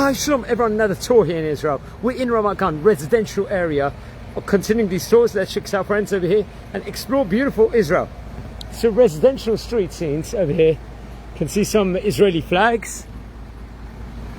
Hi, Shalom, everyone, another tour here in Israel. We're in Ramat Gan, residential area. Continuing these tours, let's check out friends over here and explore beautiful Israel. So residential street scenes over here. You can see some Israeli flags.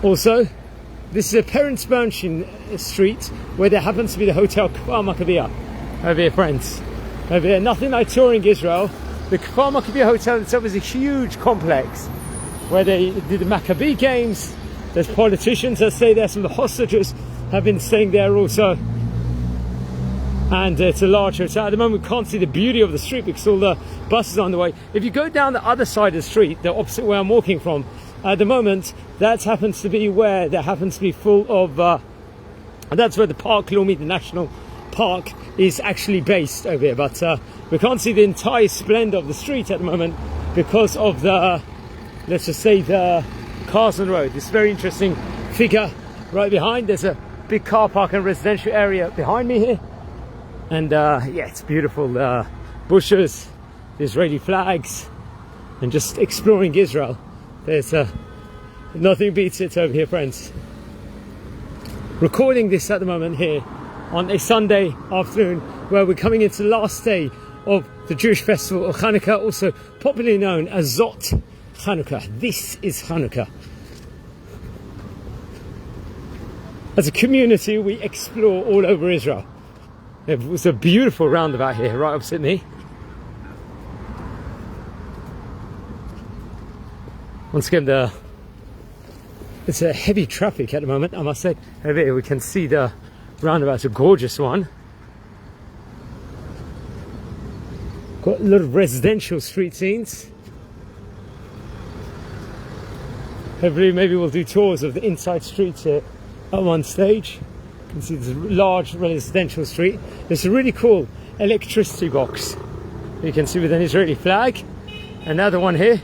Also, this is a Perensbernstein street where there happens to be the Hotel Kfar Maccabiyah. Over here, friends. Over here, nothing like touring Israel. The Kfar Maccabiyah Hotel itself is a huge complex where they did the Maccabee games. There's politicians that stay there. Some of the hostages have been staying there also. And it's a large hotel. At the moment we can't see the beauty of the street because all the buses are on the way. If you go down the other side of the street, the opposite where I'm walking from, at the moment that happens to be where there happens to be full of and that's where the Park Laumi, the national park, is actually based over here. But we can't see the entire splendor of the street at the moment because of the, let's just say, the cars on the road. This very interesting figure right behind. There's a big car park and residential area behind me here. And yeah, it's beautiful. Bushes, the Israeli flags, and just exploring Israel. There's nothing beats it over here, friends. Recording this at the moment here on a Sunday afternoon where we're coming into the last day of the Jewish festival of Hanukkah, also popularly known as Zot Hanukkah. This is Hanukkah. As a community, we explore all over Israel. It was a beautiful roundabout here, right opposite me. Once again, it's a heavy traffic at the moment, I must say. Over here we can see the roundabout, a gorgeous one. Got a lot of residential street scenes. Hopefully maybe we'll do tours of the inside streets here at one stage. You can see this large residential street. There's a really cool electricity box you can see with an Israeli flag. Another one here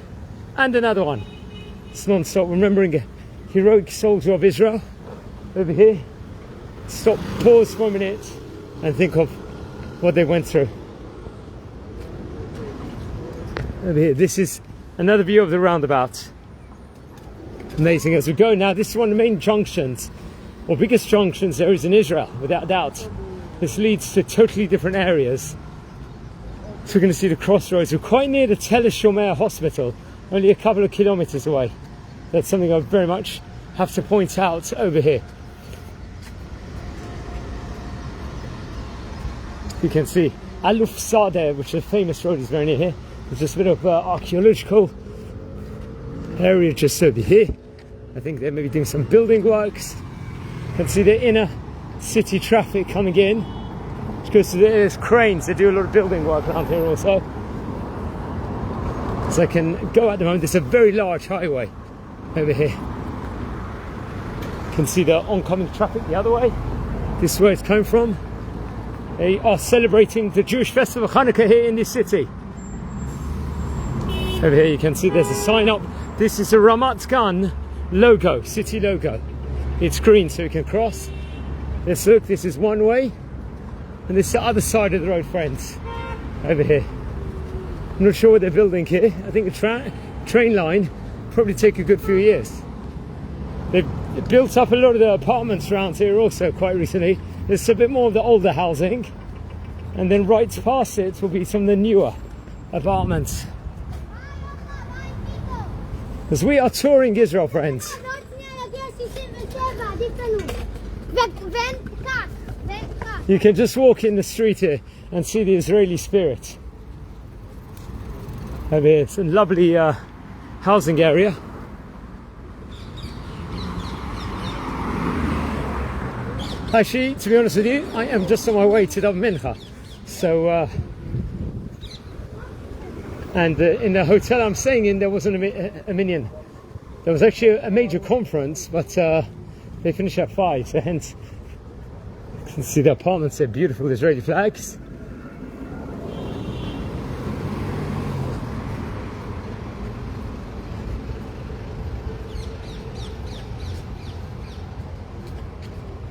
and another one. It's non-stop, remembering a heroic soldier of Israel over here. Stop, pause for a minute and think of what they went through. Over here, this is another view of the roundabout. Amazing as we go. Now this is one of the main junctions, or biggest junctions there is in Israel, without doubt. This leads to totally different areas. So we're going to see the crossroads. We're quite near the Tel Shomer hospital, only a couple of kilometers away. That's something I very much have to point out over here. You can see Aluf Sadeh, which is a famous road, is very near here. There's just a bit of archaeological area just over here. I think they're maybe doing some building works. You can see the inner city traffic coming in. Because there's cranes, they do a lot of building work around here also. So I can go at the moment. There's a very large highway over here. You can see the oncoming traffic the other way. This is where it's coming from. They are celebrating the Jewish festival of Hanukkah here in this city. Over here you can see there's a sign up. This is a Ramat Gan logo, city logo. It's green so you can cross. Let's look, this is one way. And this is the other side of the road, friends. Over here. I'm not sure what they're building here. I think the train line probably take a good few years. They've built up a lot of the apartments around here also quite recently. There's a bit more of the older housing. And then right past it will be some of the newer apartments. As we are touring Israel, friends. You can just walk in the street here and see the Israeli spirit. Over here, it's a lovely housing area. Actually, to be honest with you, I am just on my way to Dav Mincha. So, and in the hotel I'm staying in, there wasn't a minyan. There was actually a major conference, but they finished at 5, so hence you can see the apartments, they're beautiful Israeli flags.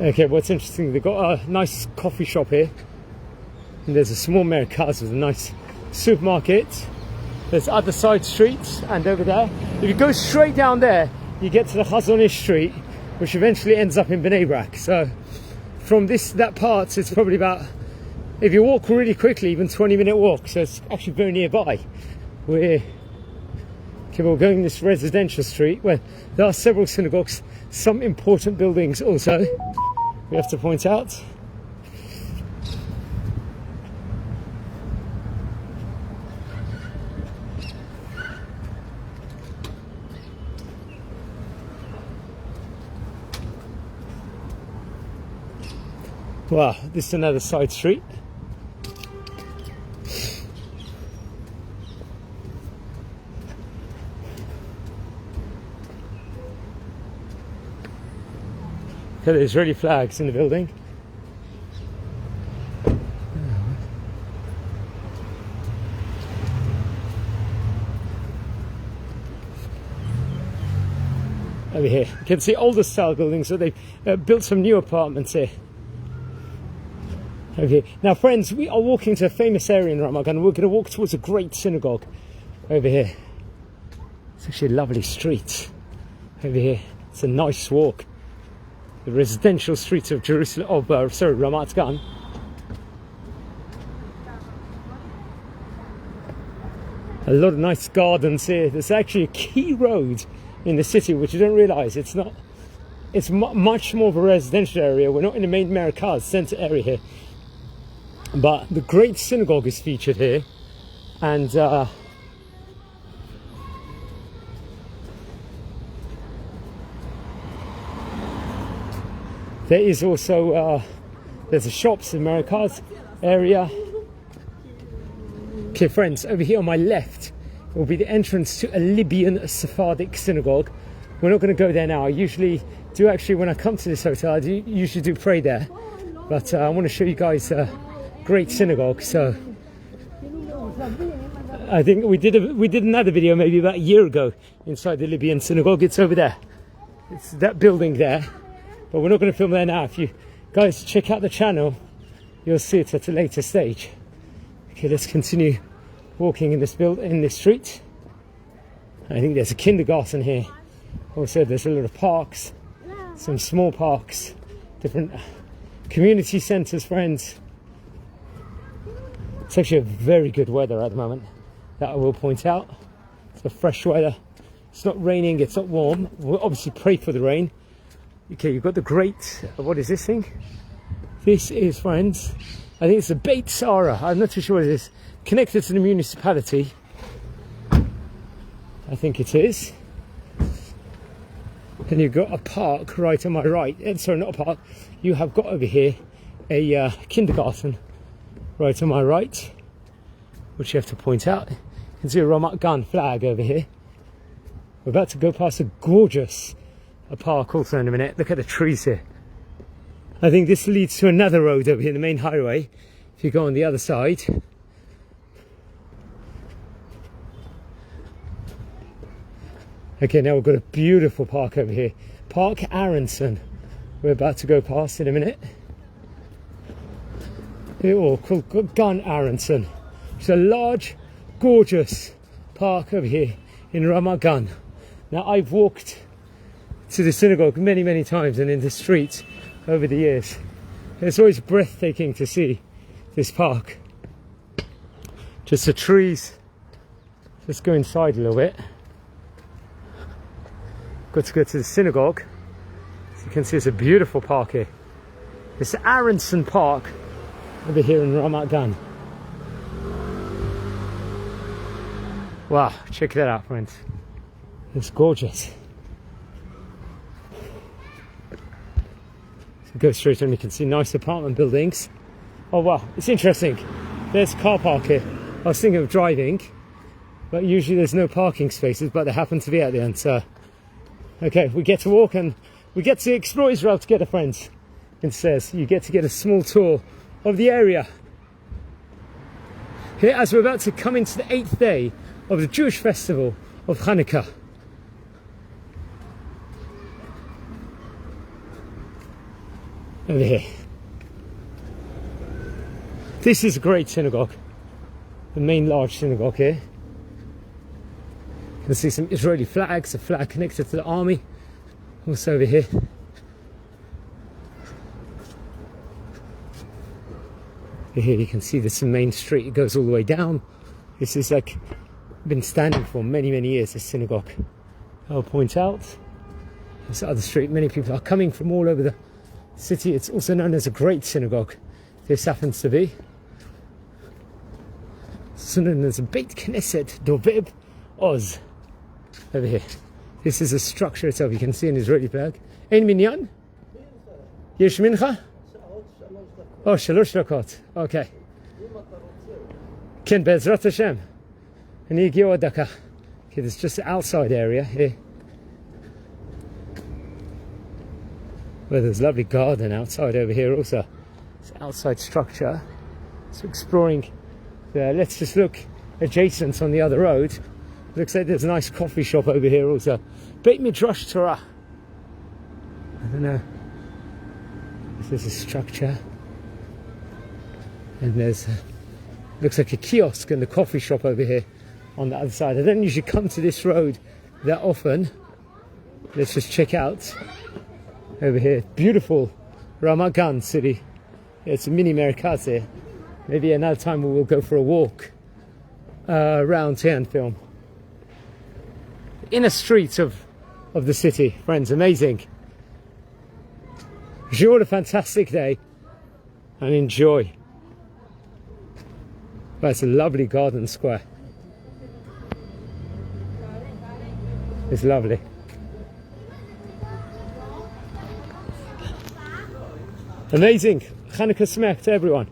Okay, what's interesting, they've got a nice coffee shop here. And there's a small merkaz with a nice supermarket. There's other side streets, and over there, if you go straight down there, you get to the Chazon Ish street, which eventually ends up in Bnei Brak. So from that part, it's probably about, if you walk really quickly, even 20-minute walk. So it's actually very nearby. We're going this residential street where there are several synagogues, some important buildings also, we have to point out. Wow, this is another side street. Okay, there's Israeli flags in the building. Over here, you can see older style buildings, so they've built some new apartments here. Okay, now friends, we are walking to a famous area in Ramat Gan. We're going to walk towards a great synagogue over here. It's actually a lovely street over here. It's a nice walk. The residential streets of Jerusalem, Ramat Gan. A lot of nice gardens here. There's actually a key road in the city, which you don't realise. It's not. It's much more of a residential area. We're not in the main Merkaz centre area here. But the great synagogue is featured here, and there is also there's a shops in Merkaz area. Okay, friends, over here on my left will be the entrance to a Libyan Sephardic synagogue. We're not going to go there now. I usually do, actually, when I come to this hotel, I usually do pray there, but I want to show you guys great synagogue. So I think we did another video maybe about a year ago inside the Libyan synagogue. It's over there. It's that building there, but we're not going to film there now. If you guys check out the channel, you'll see it at a later stage. Okay, let's continue walking in this street. I think there's a kindergarten here. Also, there's a lot of parks, some small parks, different community centres, friends. It's actually a very good weather at the moment, that I will point out. It's a fresh weather. It's not raining, it's not warm. We'll obviously pray for the rain. Okay, you've got the great, what is this thing? This is, friends, I think it's a Beit Sarah. I'm not too sure what it is. Connected to the municipality. I think it is. And you've got a park right on my right. Sorry, not a park. You have got over here a kindergarten right on my right, which you have to point out. You can see a Ramat Gan flag over here. We're about to go past a gorgeous park also in a minute. Look at the trees here. I think this leads to another road over here, the main highway, if you go on the other side. Okay, now we've got a beautiful park over here. Park Aronson. We're about to go past in a minute. Called Gun Aronson. It's a large, gorgeous park over here in Ramat Gan. Now, I've walked to the synagogue many, many times, and in the streets over the years. It's always breathtaking to see this park. Just the trees. Let's go inside a little bit. Got to go to the synagogue. As you can see, it's a beautiful park here. It's Aronson Park over here in Ramat Gan. Wow, check that out, friends. It's gorgeous. So go straight on, you can see nice apartment buildings. Oh wow, it's interesting. There's a car park here. I was thinking of driving, but usually there's no parking spaces, but there happen to be at the end. So, okay, we get to walk and we get to explore Israel together, friends. It says you get to get a small tour of the area. Here, as we're about to come into the 8th day of the Jewish festival of Hanukkah. Over here. This is a great synagogue. The main large synagogue here. You can see some Israeli flags, a flag connected to the army. Also over here. Here you can see this main street, it goes all the way down. This is like been standing for many years, this synagogue. I'll point out this other street, many people are coming from all over the city. It's also known as a great synagogue. This happens to be. It's known as a Beit Knesset Doveb Oz. Over here. This is a structure itself. You can see an Israeli flag. Ein minyan? Yesh mincha? Oh, shalosh dakot. Okay. Ken Bezrat Hashem. And okay, there's just the outside area here. Well, there's a lovely garden outside over here also. It's an outside structure. So exploring there. Let's just look adjacent on the other road. Looks like there's a nice coffee shop over here also. Beit Midrash Torah. I don't know. This is a structure. And there's looks like a kiosk and the coffee shop over here on the other side. I don't usually come to this road that often. Let's just check out over here. Beautiful Ramat Gan city. It's a mini Merkaz here. Maybe another time we will go for a walk around here and film. Inner streets of the city, friends, amazing. Wish you all a fantastic day and enjoy. Well, it's a lovely garden square. It's lovely. Amazing. Chanukah Sameach to everyone.